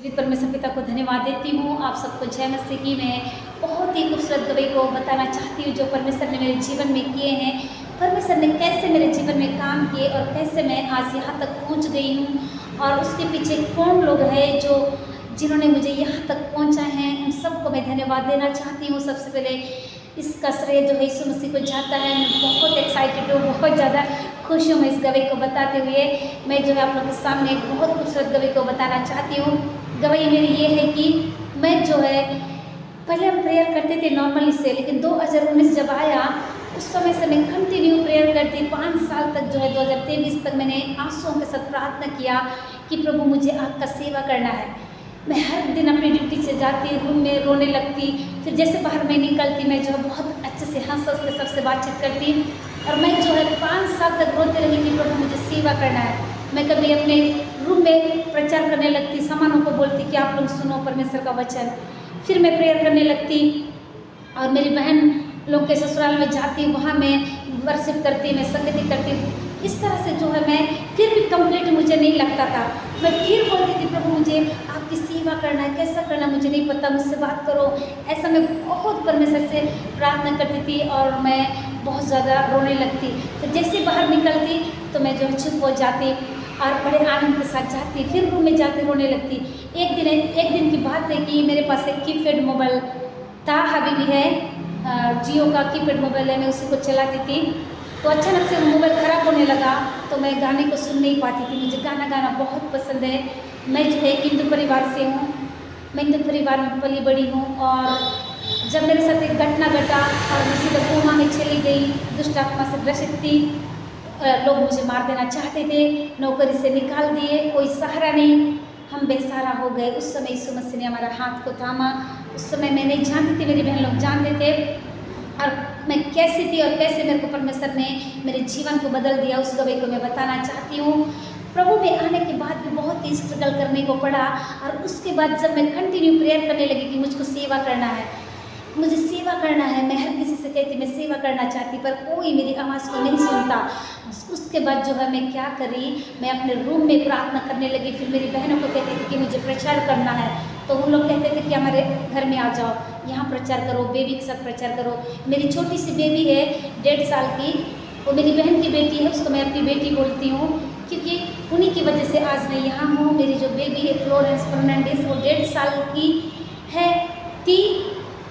जीवित परमेश्वर पिता को धन्यवाद देती हूँ। आप सबको जय मसीह की। मैं बहुत ही खूबसूरत गवाही को बताना चाहती हूँ जो परमेश्वर ने मेरे जीवन में किए हैं। परमेश्वर ने कैसे मेरे जीवन में काम किए और कैसे मैं आज यहाँ तक पहुँच गई हूँ और उसके पीछे कौन लोग हैं जो जिन्होंने मुझे यहाँ तक पहुँचा है, उन सबको मैं धन्यवाद देना चाहती हूँ। सबसे पहले इसका श्रेय जो है यीशु मसीह को जाता है। मैं बहुत एक्साइटेड हूँ, बहुत ज़्यादा खुश हूँ मैं इस गवाही को बताते हुए। मैं जो है आप लोगों के सामने एक बहुत खूबसूरत गवाही को बताना चाहती हूँ। गवाही मेरी ये है कि मैं जो है पहले हम प्रेयर करते थे नॉर्मली से, लेकिन 2019 जब आया उस समय से मैं कंटिन्यू प्रेयर करती। 5 साल तक जो है 2023 तक मैंने आंसुओं के साथ प्रार्थना किया कि प्रभु मुझे आपका सेवा करना है। मैं हर दिन अपनी ड्यूटी से जाती, रूम में रोने लगती, फिर जैसे बाहर मैं निकलती मैं जो है बहुत अच्छे से हंस के सबसे बातचीत करती और मैं जो है 5 साल तक रोते रही कि प्रभु मुझे सेवा करना है। मैं कभी अपने रूम में प्रचार करने लगती, सामानों को बोलती कि आप लोग सुनो परमेश्वर का वचन। फिर मैं प्रेयर करने लगती और मेरी बहन लोग के ससुराल में जाती, वहाँ मैं वर्शिप करती, मैं संगति करती। इस तरह से जो है मैं फिर भी कंप्लीट मुझे नहीं लगता था। मैं फिर बोलती थी प्रभु मुझे आपकी सेवा करना है, कैसा करना मुझे नहीं पता, मुझसे बात करो। ऐसा मैं बहुत परमेश्वर से प्रार्थना करती थी और मैं बहुत ज़्यादा रोने लगती। तो जैसे बाहर निकलती तो मैं जो है चुप हो जाती और बड़े आनंद के साथ जाती, फिर रूम में जाती रोने लगती। एक दिन की बात है कि मेरे पास एक कीपैड मोबाइल था, अभी भी है, जियो का कीपैड मोबाइल है, मैं उसी को चलाती थी। तो अचानक से मोबाइल ख़राब होने लगा तो मैं गाने को सुन नहीं पाती थी। मुझे गाना गाना बहुत पसंद है। मैं जो है हिंदू परिवार से हूँ, मैं हिंदू परिवार में पली बड़ी हूँ और जब मेरे साथ एक घटना घटा और मैं सीधे कोमा में चली गई, दुष्ट आत्मा से ग्रसित थी, लोग मुझे मार देना चाहते थे, नौकरी से निकाल दिए, कोई सहारा नहीं, हम बेसहारा हो गए। उस समय यीशु मसीह ने हमारा हाथ को थामा। उस समय मैं नहीं जानती थी, मेरी बहन लोग जानते थे और मैं कैसी थी और कैसे मेरे को परमेश्वर ने मेरे जीवन को बदल दिया, उस गवाही को मैं बताना चाहती हूँ। प्रभु में आने के बाद भी बहुत ही स्ट्रगल करने को पड़ा और उसके बाद जब मैं कंटिन्यू प्रेयर करने लगी कि मुझको सेवा करना है, मुझे सेवा करना है, मैं हर किसी से कहती मैं सेवा करना चाहती, पर कोई मेरी आवाज़ को नहीं सुनता। उसके बाद जो है मैं क्या करी, मैं अपने रूम में प्रार्थना करने लगी। फिर मेरी बहनों को कहती थी कि मुझे प्रचार करना है, तो वो लोग कहते थे कि हमारे घर में आ जाओ, यहाँ प्रचार करो, बेबी के साथ प्रचार करो। मेरी छोटी सी बेबी है 1.5 साल की, वो मेरी बहन की बेटी है, उसको मैं अपनी बेटी बोलती हूँ क्योंकि उन्हीं की वजह से आज मैं यहाँ हूँ। मेरी जो बेबी है फ्लोरेंस फर्नांडिस, वो 1.5 साल की है थी,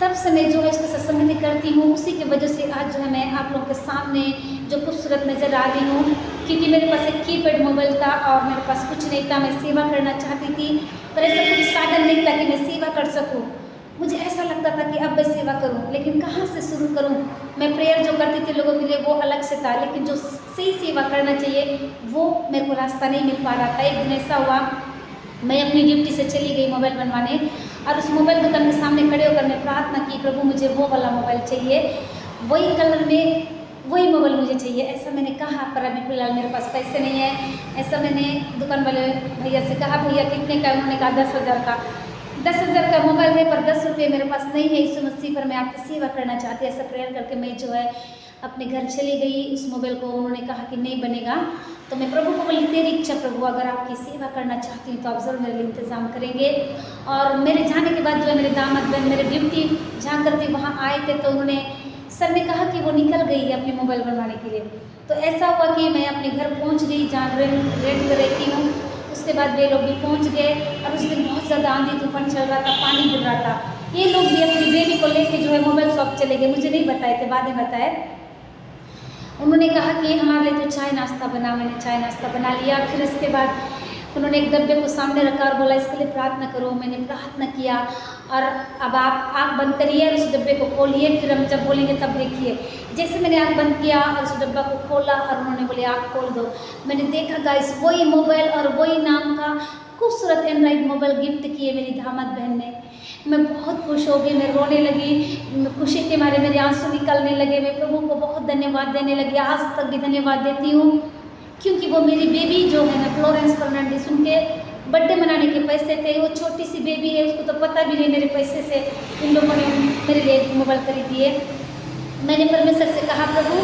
तब से मैं जो है इसके साथ संगति करती हूँ। उसी की वजह से आज जो है मैं आप लोगों के सामने जो खूबसूरत नज़र आ रही हूँ, क्योंकि मेरे पास एक कीपैड मोबाइल था और मेरे पास कुछ नहीं था। मैं सेवा करना चाहती थी पर ऐसा कुछ साधन नहीं था कि मैं सेवा कर सकूँ। मुझे ऐसा लगता था कि अब मैं सेवा करूं, लेकिन कहाँ से शुरू करूं। मैं प्रेयर जो करती थी लोगों के लिए वो अलग से था, लेकिन जो सही सेवा करना चाहिए वो मेरे को रास्ता नहीं मिल पा रहा था। एक दिन ऐसा हुआ, मैं अपनी ड्यूटी से चली गई मोबाइल बनवाने और उस मोबाइल दुकान के सामने खड़े होकर मैं प्रार्थना की, प्रभु मुझे वो वाला मोबाइल चाहिए, वही कलर में वही मोबाइल मुझे चाहिए। ऐसा मैंने कहा, पर अभी फिलहाल मेरे पास पैसे नहीं है। ऐसा मैंने दुकान वाले भैया से कहा, भैया कितने का? उन्होंने कहा 10,000 का। 10,000 का मोबाइल है पर 10 रुपये मेरे पास नहीं है। यीशु मसीह पर मैं आपकी सेवा करना चाहती हूँ। ऐसा प्रेयर करके मैं जो है अपने घर चली गई। उस मोबाइल को उन्होंने कहा कि नहीं बनेगा, तो मैं प्रभु को बोली तेरी इच्छा प्रभु, अगर आपकी सेवा करना चाहती हूँ तो आप ज़रूर मेरे लिए इंतज़ाम करेंगे। और मेरे जाने के बाद जो है मेरे दामाद बहन मेरे ड्यूटी जहाँ करती वहाँ आए थे, तो उन्होंने सर ने कहा कि वो निकल गई है अपनी मोबाइल बनवाने के लिए। तो ऐसा हुआ कि मैं अपने घर पहुँच गई जहाँ रेंट पर रहती हूँ। उसके बाद वे लोग भी पहुंच गए और उस दिन बहुत ज़्यादा आंधी तूफान चल रहा था, पानी गिर रहा था। ये लोग भी अपनी बेबी को लेके जो है मोबाइल शॉप चले गए, मुझे नहीं बताए थे, बाद में बताए। उन्होंने कहा कि हमारे लिए तो चाय नाश्ता बना। मैंने चाय नाश्ता बना लिया। फिर इसके बाद उन्होंने एक डब्बे को सामने रखा और बोला इसके लिए प्रार्थना करो। मैंने प्रार्थना किया और अब आप आँख बंद करिए और उस डब्बे को खोलिए, फिर हम जब बोलेंगे तब देखिए। जैसे मैंने आँख बंद किया और उस डब्बा को खोला और उन्होंने बोले आँख खोल दो, मैंने देखा गाइस वही मोबाइल और वही नाम का खूबसूरत एंड्रॉइड मोबाइल गिफ्ट किए मेरी दामाद बहन ने। मैं बहुत खुश हो गई, मैं रोने लगी, खुशी के मारे मेरे आंसू निकलने लगे। मैं प्रभु को बहुत धन्यवाद देने लगी, आज तक भी धन्यवाद देती हूँ, क्योंकि वो मेरी बेबी जो है ना फ्लोरेंस फर्नांडिस, उनके बर्थडे मनाने के पैसे थे। वो छोटी सी बेबी है, उसको तो पता भी नहीं मेरे पैसे से इन लोगों ने मेरे लिए एक मोबाइल खरीदी है। मैंने परमेश्वर से कहा प्रभु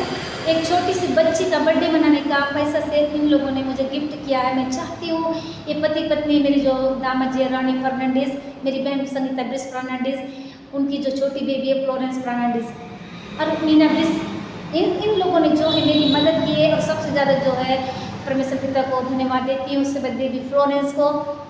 एक छोटी सी बच्ची का बर्थडे मनाने का पैसा से इन लोगों ने मुझे गिफ्ट किया है। मैं चाहती हूँ ये पति पत्नी, मेरी जो दामाद जी रानी फर्नांडिस, मेरी बहन संगीता ब्रिस फर्नांडिस, उनकी जो छोटी बेबी है फ्लोरेंस फर्नांडिस और मीना ब्रिस, इन लोगों ने जो है मेरी मदद की है। और सबसे ज़्यादा जो है परमेश्वर पिता को धन्यवाद देती हूँ, उससे बाद बेबी फ्लोरेंस को,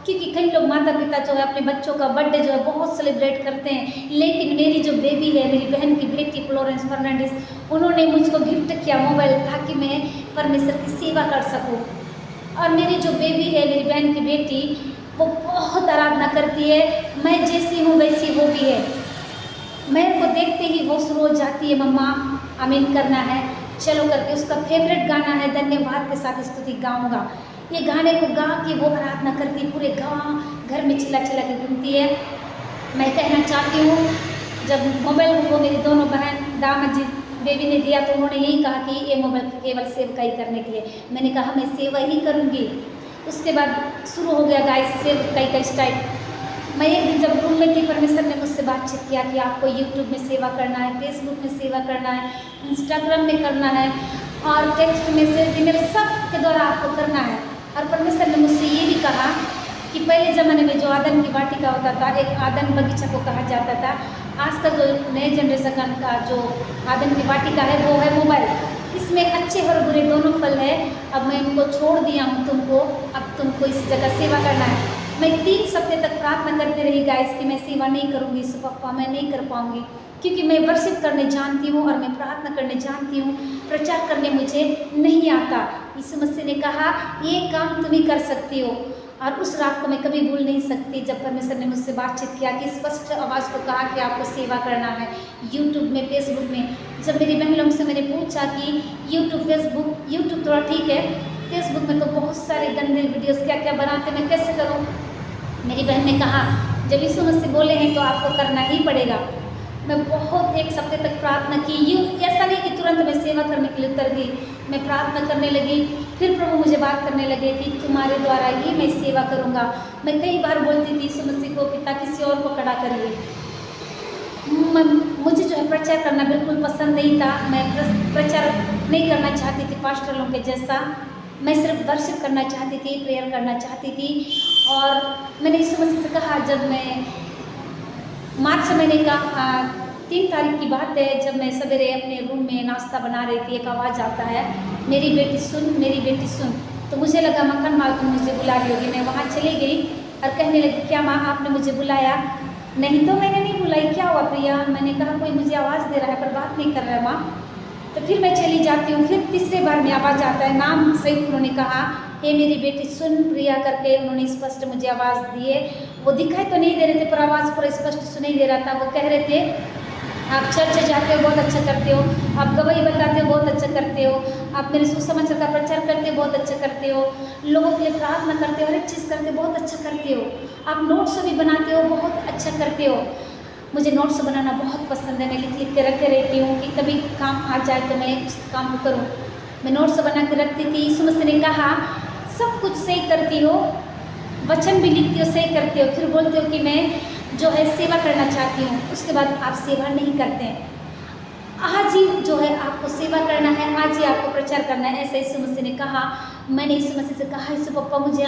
क्योंकि कई लोग माता पिता जो है अपने बच्चों का बर्थडे जो है बहुत सेलिब्रेट करते हैं, लेकिन मेरी जो बेबी है, मेरी बहन की बेटी फ्लोरेंस फर्नांडिस, उन्होंने मुझको गिफ्ट किया मोबाइल ताकि मैं परमेश्वर की सेवा कर सकूँ। और मेरी जो बेबी है, मेरी बहन की बेटी, वो बहुत आराधना करती है। मैं जैसी हूँ वैसी वो भी है। मेरे को देखते ही वो शुरू हो जाती है, मम्मा आमीन करना है, चलो करके। उसका फेवरेट गाना है धन्यवाद के साथ स्तुति गाऊंगा। ये गाने को गा के वो आराधना करती, पूरे गाँव घर में चिल्ला चिल्ला के घूमती है। मैं कहना चाहती हूँ, जब मोबाइल को मेरी दोनों बहन दामाद जी बेबी ने दिया तो उन्होंने यही कहा कि ये मोबाइल केवल सेवकाई करने के लिए। मैंने कहा मैं सेवा ही करूँगी। उसके बाद शुरू हो गया गाइस सेवकाई का स्टाइल। मैं एक दिन जब रूम में थी, परमेश्वर ने मुझसे बातचीत किया कि आपको यूट्यूब में सेवा करना है, फेसबुक में सेवा करना है, इंस्टाग्राम में करना है और टेक्स्ट मैसेज ईमेल सब के द्वारा आपको करना है। और परमेश्वर ने मुझसे ये भी कहा कि पहले ज़माने में जो आदन की वाटिका होता था, एक आदन बगीचा को कहा जाता था। आज का जो नए जनरेशन का जो आदन की वाटिका है वो है मोबाइल। इसमें अच्छे और बुरे दोनों फल है। अब मैं उनको छोड़ दिया हूँ तुमको, अब तुमको इस जगह सेवा करना है। मैं 3 सप्ताह तक प्रार्थना करती रही गाइस कि मैं सेवा नहीं करूँगी इस पप्पा, मैं नहीं कर पाऊँगी, क्योंकि मैं वर्शिप करने जानती हूँ और मैं प्रार्थना करने जानती हूँ, प्रचार करने मुझे नहीं आता। यीशु मसीह ने कहा ये काम तुम ही कर सकती हो। और उस रात को मैं कभी भूल नहीं सकती जब परमेश्वर ने मुझसे बातचीत किया कि स्पष्ट आवाज़ को कहा कि आपको सेवा करना है यूट्यूब में, फेसबुक में। जब मेरी बहन लोगों से मैंने पूछा कि यूट्यूब फेसबुक, यूट्यूब थोड़ा ठीक है, फेसबुक में तो बहुत सारे गंदे वीडियोस क्या क्या बनाते, मैं कैसे करूँ। मेरी बहन ने कहा जब यीशु मसीह बोले हैं तो आपको करना ही पड़ेगा। मैं बहुत 1 सप्ताह तक प्रार्थना की। ऐसा नहीं कि तुरंत मैं सेवा करने के लिए उतर गई, मैं प्रार्थना करने लगी। फिर प्रभु मुझे बात करने लगे कि तुम्हारे द्वारा ही मैं सेवा करूँगा। मैं कई बार बोलती थी यीशु मसीह को, पिता किसी और को खड़ा करिए। मुझे जो है प्रचार करना बिल्कुल पसंद नहीं था। मैं प्रचार नहीं करना चाहती थी पास्टर लोगों के जैसा। मैं सिर्फ वर्शिप करना चाहती थी, प्रेयर करना चाहती थी। और मैंने यीशु मसीह से कहा, जब मैं मार्च महीने का 3 तारीख की बात है, जब मैं सवेरे अपने रूम में नाश्ता बना रही थी, एक आवाज़ आता है मेरी बेटी सुन, मेरी बेटी सुन। तो मुझे लगा मक्खन मालकिन मुझे बुला रही होगी। मैं वहाँ चली गई और कहने लगी क्या माँ आपने मुझे बुलाया? नहीं तो मैंने नहीं बुलाई, क्या हुआ प्रिया? मैंने कहा कोई मुझे आवाज़ दे रहा है पर बात नहीं कर रहा है माँ। तो फिर मैं चली जाती हूँ। फिर तीसरे बार में आवाज़ आता है, नाम सहित उन्होंने कहा हे मेरी बेटी सुन प्रिया करके उन्होंने स्पष्ट मुझे आवाज़ दी है। वो दिखाई तो नहीं दे रहे थे पर आवाज़ पूरा स्पष्ट सुनाई दे रहा था। वो कह रहे थे आप चर्च जाते हो, बहुत अच्छा करते हो, आप गवाही बताते हो, बहुत अच्छा करते हो, आप मेरे सुसमाचार का प्रचार करते हो, बहुत अच्छा करते हो, लोगों के लिए प्रार्थना करते हो, हर एक चीज़ करते हो, बहुत अच्छा करते हो, आप नोट्स भी बनाते हो, बहुत अच्छा करते हो। मुझे नोट्स बनाना बहुत पसंद है। मैं लिख लिख के रखे रहती हूँ कि कभी काम आ जाए तो मैं उस काम को करूँ। मैं नोट्स बना के रखती थी। यीशु मसीह ने कहा सब कुछ सही करती हो, वचन भी लिखती हो, सही करती हो, फिर बोलते हो कि मैं जो है सेवा करना चाहती हूँ, उसके बाद आप सेवा नहीं करते हैं। आज ही जो है आपको सेवा करना है, आज ही आपको प्रचार करना है, ऐसा यीशु मसीह ने कहा। मैंने यीशु मसीह से कहा यीशु पप्पा मुझे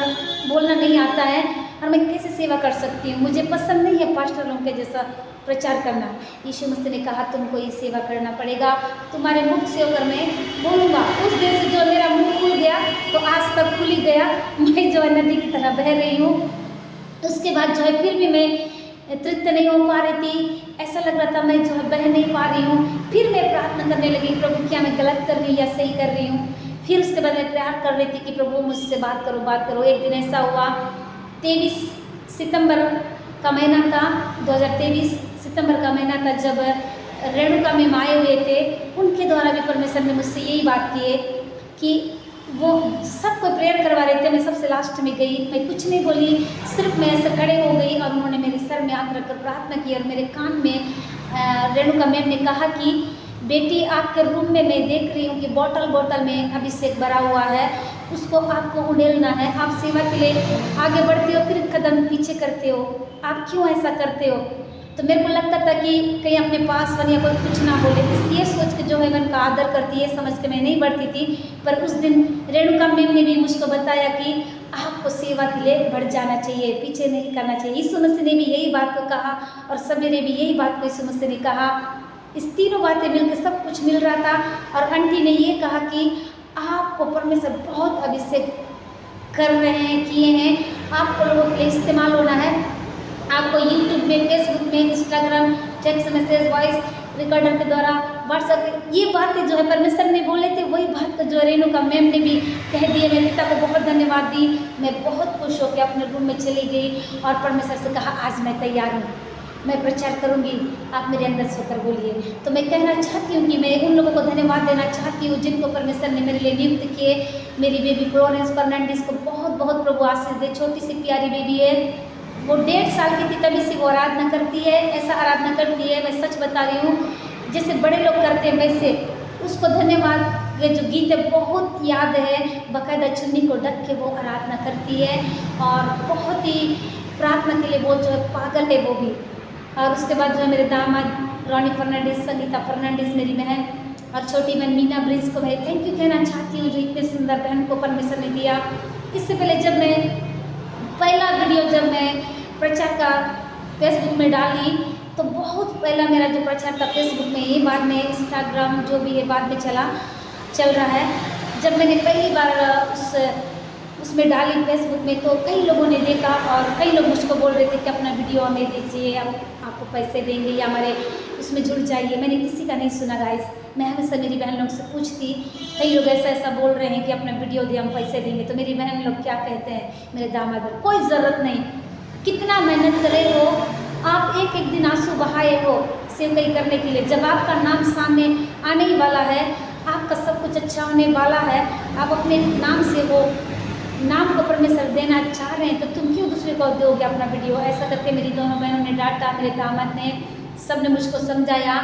बोलना नहीं आता है और मैं कैसे सेवा कर सकती हूँ, मुझे पसंद नहीं है पास्टर लोगों के जैसा प्रचार करना। यीशु मसीह ने कहा तुमको ये सेवा करना पड़ेगा, तुम्हारे मुख से होकर मैं बोलूँगा। उस दिन से जो मेरा मुँह खुल गया तो आज तक खुल ही गया, मैं जो है नदी की तरह बह रही हूँ। उसके बाद जो है फिर भी मैं तृप्त नहीं हो पा रही थी, ऐसा लग रहा था मैं जो है बह नहीं पा रही हूँ। फिर मैं प्रार्थना करने लगी प्रभु क्या मैं गलत कर रही हूँ या सही कर रही हूँ। फिर उसके बाद मैं प्यार कर रही थी कि प्रभु मुझसे बात करो बात करो। एक दिन ऐसा हुआ 23 सितंबर का महीना था, 2023 सितंबर का महीना था, जब रेणुका में आए हुए थे, उनके द्वारा भी परमेश्वर ने मुझसे यही बात की है कि वो सबको प्रेयर करवा रहे थे। मैं सबसे लास्ट में गई, मैं कुछ नहीं बोली, सिर्फ मैं ऐसे खड़े हो गई और उन्होंने मेरे सर में हाथ रखकर प्रार्थना की और मेरे कान में रेणुका मैम ने कहा कि बेटी आपके रूम में मैं देख रही हूँ कि बोतल में अभिषेक भरा हुआ है, उसको आपको उड़ेलना है। आप सेवा के लिए आगे बढ़ते हो फिर कदम पीछे करते हो, आप क्यों ऐसा करते हो? तो तो मेरे को लगता था कि कहीं अपने पास वाली या कोई कुछ ना बोले, ये सोच के जो है मैं उनका आदर करती है समझ के मैं नहीं बढ़ती थी। पर उस दिन रेणुका मैम ने भी मुझको बताया कि आपको सेवा के लिए बढ़ जाना चाहिए, पीछे नहीं करना चाहिए। यीशु मसीह ने भी यही बात को कहा और सभी ने भी यही बात को यीशु मसीह ने कहा। इस तीनों बातें मिलकर सब कुछ मिल रहा था। और आंटी ने ये कहा कि आपको परमेश्वर बहुत अभिषेक कर रहे हैं, किए हैं, आपको लोगों के लिए इस्तेमाल होना है। आपको यूट्यूब में, फेसबुक में, Instagram, text message, voice recorder के द्वारा, व्हाट्सएप, ये बातें जो है परमेश्वर ने बोले थे, वही बात को जो रेणुका मैम ने भी कह दिए। मैं पिता को बहुत धन्यवाद दी। मैं बहुत खुश होकर अपने रूम में चली गई और परमेश्वर से कहा आज मैं तैयार हूँ, मैं प्रचार करूंगी, आप मेरे अंदर सोकर बोलिए। तो मैं कहना चाहती हूँ कि मैं उन लोगों को धन्यवाद देना चाहती हूँ जिनको परमेश्वर ने मेरे लिए नियुक्त किए। मेरी बेबी फ्लोरेंस फर्नांडिस को बहुत बहुत प्रभु आशीष दे। छोटी सी प्यारी बेबी है, वो 1.5 साल की थी तभी से वो आराधना करती है। ऐसा आराधना करती है, मैं सच बता रही हूँ, जैसे बड़े लोग करते हैं वैसे। उसको धन्यवाद के जो गीत है बहुत याद है, बाकायदा चुन्नी को ढक के वो आराधना करती है और बहुत ही प्रार्थना के लिए वो जो है पागल है वो भी। और उसके बाद जो है मेरे दामाद रॉनी फर्नांडिस, संगीता फर्नांडिस मेरी बहन, और छोटी बहन मीना ब्रिज को मैं थैंक यू कहना चाहती हूँ जो इतने सुंदर बहन को परमेश्वर ने दिया। इससे पहले जब मैं पहला वीडियो जब मैं प्रचार का फेसबुक में डाली तो बहुत पहला मेरा जो प्रचार था फेसबुक में ही, बाद में इंस्टाग्राम जो भी है बाद में चल रहा है। जब मैंने पहली बार उसमें डाली फेसबुक में तो कई लोगों ने देखा और कई लोग मुझको बोल रहे थे कि अपना वीडियो हमें दीजिए, आपको पैसे देंगे या हमारे उसमें जुड़ जाइए। मैंने किसी का नहीं सुना गाइस, मैं हमेशा मेरी बहन लोग से पूछती, कई लोग ऐसा बोल रहे हैं कि अपना वीडियो दिए हम पैसे देंगे। तो मेरी बहन लोग क्या कहते हैं, मेरे दामाद, कोई ज़रूरत नहीं, कितना मेहनत करे हो आप, एक एक दिन आंसू बहाए हो सेवकाई करने के लिए। जब आपका नाम सामने आने ही वाला है, आपका सब कुछ अच्छा होने वाला है, आप अपने नाम से वो नाम को परमेश्वर देना चाह रहे हैं तो तुम क्यों दूसरे को दोगे अपना वीडियो। ऐसा करके मेरी दोनों बहनों ने डांटा, मेरे दामाद ने, सब ने मुझको समझाया।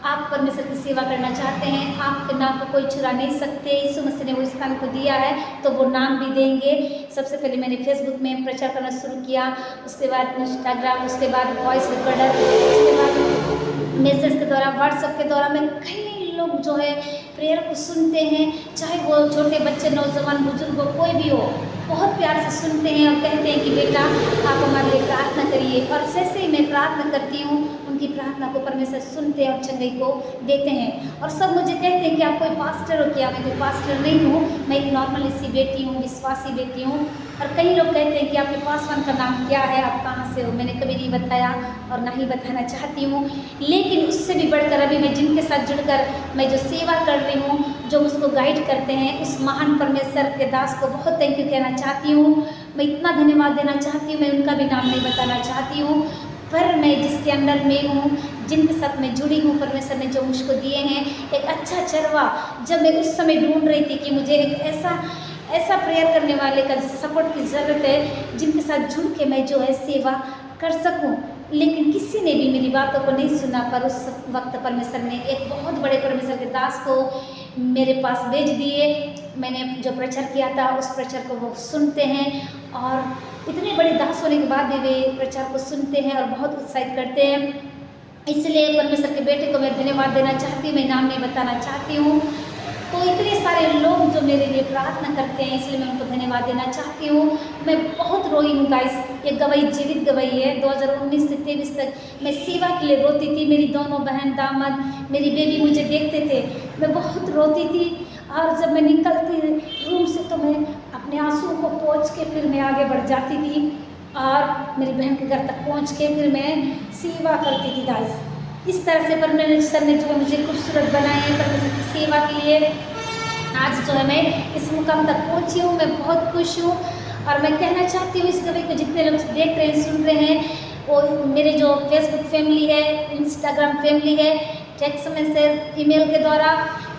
आप परमेश्वर की सेवा करना चाहते हैं, आपके नाम को कोई चुरा नहीं सकते। यीशु मसीह ने वो स्थान को दिया है तो वो नाम भी देंगे। सबसे पहले मैंने फेसबुक में प्रचार करना शुरू किया, उसके बाद इंस्टाग्राम, उसके बाद वॉइस रिकॉर्डर, उसके बाद मैसेज के द्वारा, व्हाट्सएप के द्वारा। मैं कई लोग जो है प्रेयर को सुनते हैं, चाहे वो छोटे बच्चे, नौजवान, बुजुर्ग हो, कोई भी हो, बहुत प्यार से सुनते हैं और कहते हैं कि बेटा आप हमारे लिए प्रार्थना करिए। और जैसे ही मैं प्रार्थना करती हूँ उनकी प्रार्थना को परमेश्वर सुनते हैं और चंगाई को देते हैं। और सब मुझे कहते हैं कि आप कोई पास्टर हो क्या। मैं कोई पास्टर नहीं हूँ, मैं एक नॉर्मल सी बेटी हूँ, विश्वासी बेटी हूँ। और कई लोग कहते हैं कि आपके पासवान का नाम क्या है, आप कहाँ से हो। मैंने कभी नहीं बताया और ना ही बताना चाहती हूँ। लेकिन उससे भी बढ़कर अभी मैं जिनके साथ जुड़कर मैं जो सेवा कर रही हूँ, जो उसको गाइड करते हैं, उस महान परमेश्वर के दास को बहुत थैंक यू कहना चाहती हूँ। मैं इतना धन्यवाद देना चाहती हूँ, मैं उनका भी नाम नहीं बताना चाहती हूँ, पर मैं जिसके अंडर में हूँ, जिनके साथ मैं जुड़ी हूँ, परमेश्वर ने जो मुझको दिए हैं एक अच्छा चरवा। जब मैं उस समय ढूंढ रही थी कि मुझे एक ऐसा प्रेयर करने वाले का सपोर्ट की ज़रूरत है जिनके साथ जुड़ के मैं जो है सेवा कर सकूं, लेकिन किसी ने भी मेरी बातों को नहीं सुना। पर उस वक्त परमेश्वर ने एक बहुत बड़े परमेश्वर के दास को मेरे पास भेज दिए। मैंने जो प्रचार किया था उस प्रचार को वो सुनते हैं और इतने बड़े दास होने के बाद भी वे प्रचार को सुनते हैं और बहुत उत्साहित करते हैं। इसलिए परमेश्वर के बेटे को मैं धन्यवाद देना चाहती हूँ, मैं नाम नहीं बताना चाहती हूँ। तो इतने सारे लोग जो मेरे लिए प्रार्थना करते हैं, इसलिए मैं उनको धन्यवाद देना चाहती हूँ। मैं बहुत रोई हूँ गाइस, ये गवाही जीवित गवाही है। 2019 से 23 तक मैं सेवा के लिए रोती थी। मेरी दोनों बहन, दामाद, मेरी बेबी मुझे देखते थे, मैं बहुत रोती थी। और जब मैं निकलती रूम से तो मैं अपने आंसुओं को पोंछ के फिर मैं आगे बढ़ जाती थी और मेरी बहन के घर तक पहुँच के फिर मैं सेवा करती थी गाइस। इस तरह से परमेश्वर ने जो है मुझे खूबसूरत बनाए हैं परमेश्वर की सेवा के लिए। आज जो है मैं इस मुकाम तक पहुंची हूँ, मैं बहुत खुश हूँ। और मैं कहना चाहती हूँ इस गवाही को जितने लोग देख रहे हैं, सुन रहे हैं, वो मेरे जो फेसबुक फैमिली है, इंस्टाग्राम फैमिली है, टेक्स्ट मैसेज, ईमेल के द्वारा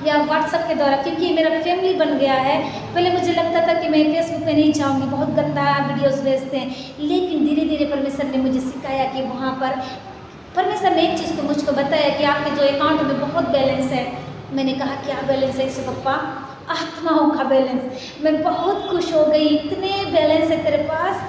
या व्हाट्सएप के द्वारा, क्योंकि ये मेरा फैमिली बन गया है। पहले मुझे लगता था कि मैं फेसबुक पे नहीं जाऊँगी, बहुत गंदा वीडियोस भेजते हैं, लेकिन धीरे धीरे परमेश्वर ने मुझे सिखाया कि वहाँ पर परमेश्वर ने एक चीज़ को मुझको बताया कि आपके जो अकाउंट में बहुत बैलेंस है। मैंने कहा क्या बैलेंस है इसे पप्पा? आत्माओं का बैलेंस। मैं बहुत खुश हो गई, इतने बैलेंस है तेरे पास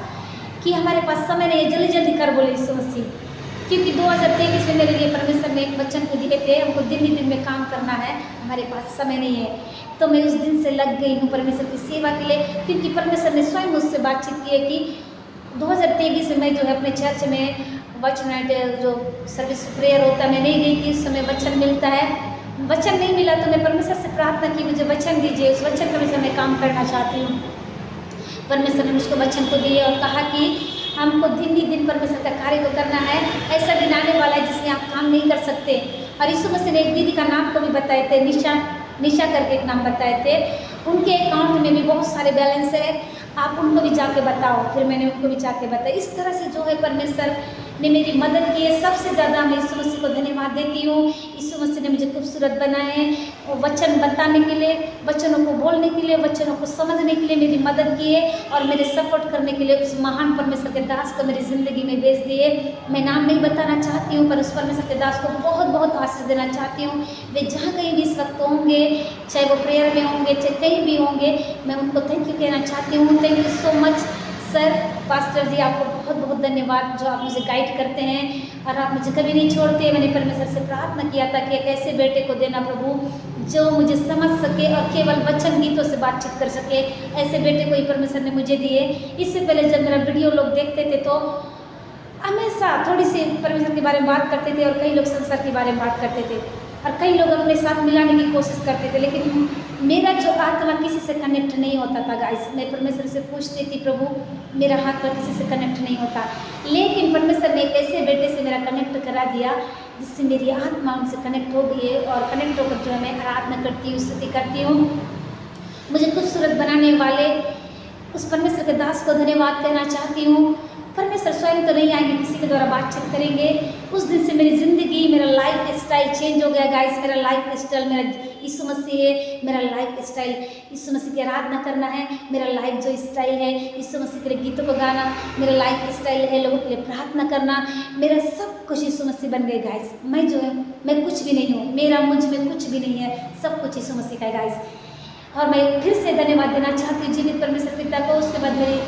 कि हमारे पास समय नहीं है, जल्दी जल्दी कर बोले यीशु मसीह। क्योंकि 2023 में मेरे लिए परमेश्वर ने एक वचन को दिए थे, हमको दिन ही दिन में काम करना है, हमारे पास समय नहीं है। तो मैं उस दिन से लग गई हूँ परमेश्वर की सेवा के लिए, क्योंकि परमेश्वर ने स्वयं मुझसे बातचीत की है कि 2023 में मैं जो है अपने चर्च में वचन नाइट जो सर्विस प्रेयर होता है मैं नहीं गई थी, उस समय वचन मिलता है। वचन नहीं मिला तो मैं परमेश्वर से प्रार्थना की, मुझे वचन दीजिए, उस वचन पर मैं काम करना चाहती हूँ। परमेश्वर ने मुझको वचन को दिए और कहा कि हमको दिन ही दिन परमेश्वर का कार्य को करना है। ऐसा दिन आने वाला है जिसमें आप काम नहीं कर सकते। और यीशु मसीह ने एक दीदी का नाम को भी बताए थे, निशा करके एक नाम बताए थे। उनके अकाउंट में भी बहुत सारे बैलेंस है, आप उनको भी जाके बताओ। फिर मैंने उनको भी जाके बताया। इस तरह से जो है परमेश्वर ने मेरी मदद की है। सबसे ज़्यादा मैं यीशु मसीह को धन्यवाद देती हूँ। यीशु मसीह ने मुझे खूबसूरत बनाए, वचन बताने के लिए, वचनों को बोलने के लिए, वचनों को समझने के लिए मेरी मदद की है और मेरे सपोर्ट करने के लिए उस महान परमेश्वर के दास को मेरी ज़िंदगी में भेज दिए। मैं नाम नहीं बताना चाहती हूँ, पर उस परमेश्वर के दास को बहुत बहुत आशीष देना चाहती हूँ। वे जहाँ कहीं भी इस वक्त होंगे, चाहे वो प्रेयर में होंगे, चाहे कहीं भी होंगे, मैं उनको थैंक यू कहना चाहती हूँ। Thank you so much sir, pastor ji, आपको बहुत बहुत धन्यवाद जो आप मुझे गाइड करते हैं और आप मुझे कभी नहीं छोड़ते। मैंने परमेश्वर से प्रार्थना किया था कि एक ऐसे बेटे को देना प्रभु जो मुझे समझ सके और केवल वचन गीतों से बातचीत कर सके। ऐसे बेटे को ही परमेश्वर ने मुझे दिए। इससे पहले जब मेरा वीडियो लोग देखते थे तो हमेशा थोड़ी सी परमेश्वर के बारे में बात करते थे और कई लोग संसार के बारे में बात करते थे और कई लोग अपने साथ मिलाने की कोशिश करते थे, लेकिन मेरा जो आत्मा किसी से कनेक्ट नहीं होता था गाइस। मैं परमेश्वर से पूछती थी प्रभु मेरा आत्मा किसी से कनेक्ट नहीं होता, लेकिन परमेश्वर ने एक ऐसे बेटे से मेरा कनेक्ट करा दिया जिससे मेरी आत्मा उनसे कनेक्ट हो गई है और कनेक्ट होकर जो है मैं आराधना करती हूँ, स्तुति करती हूँ। मुझे खूबसूरत बनाने वाले उस परमेश्वर के दास को धन्यवाद कहना चाहती हूँ। परमेश्वर स्वयं तो नहीं आएंगे, किसी के द्वारा बातचीत करेंगे। उस दिन से मेरी ज़िंदगी, मेरा लाइफ स्टाइल चेंज हो गया गाइस। मेरा लाइफ स्टाइल, मेरा यीशु मसीह है, मेरा लाइफ स्टाइल यीशु मसीह की आराधना करना है। मेरा लाइफ जो स्टाइल है यीशु मसीह के लिए गीतों को गाना, मेरा लाइफ स्टाइल है लोगों के लिए प्रार्थना करना। मेरा सब कुछ यीशु मसीह बन गए गाइस। मैं जो है मैं कुछ भी नहीं हूँ, मेरा मुझ में कुछ भी नहीं है, सब कुछ यीशु मसीह का है गाइस। और मैं फिर से धन्यवाद देना चाहती हूँ जीवित परमेश्वर पिता को। उसके बाद मेरी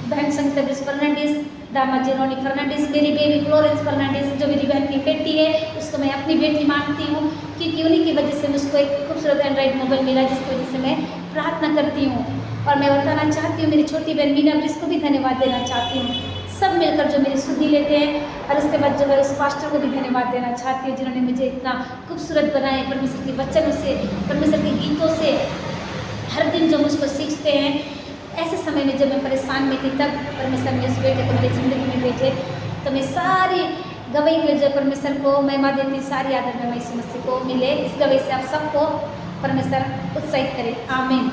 बहन संगीता ब्रिज फर्नांडिस, दामाद जी रोनी फर्नांडिस, मेरी बेबी फ्लोरेंस फर्नांडिस जो मेरी बहन की बेटी है, उसको मैं अपनी बेटी मानती हूँ क्योंकि उन्हीं की वजह से मुझको एक खूबसूरत एंड्रॉइड मोबाइल मिला जिसकी वजह से मैं प्रार्थना करती हूँ। और मैं बताना चाहती हूँ मेरी छोटी बहन मीना ब्रिज को भी धन्यवाद देना चाहती हूँ। सब मिलकर जो मेरी सुधि लेते हैं। और उसके बाद जो है उस पास्टर को भी धन्यवाद देना चाहती हूँ जिन्होंने मुझे इतना खूबसूरत बनाए परमेश्वर के वचनों से, परमेश्वर के गीतों से। हर दिन जो मुझको सीखते हैं, ऐसे समय में जब मैं परेशान में थी तब परमेश्वर ने उस बेटे को मेरी ज़िंदगी में भेजे। तो मैं सारी गवाही के जो परमेश्वर को महिमा देती, सारी आदर में यीशु मसीह को मिले। इस गवाही से आप सबको परमेश्वर उत्साहित करे। आमीन।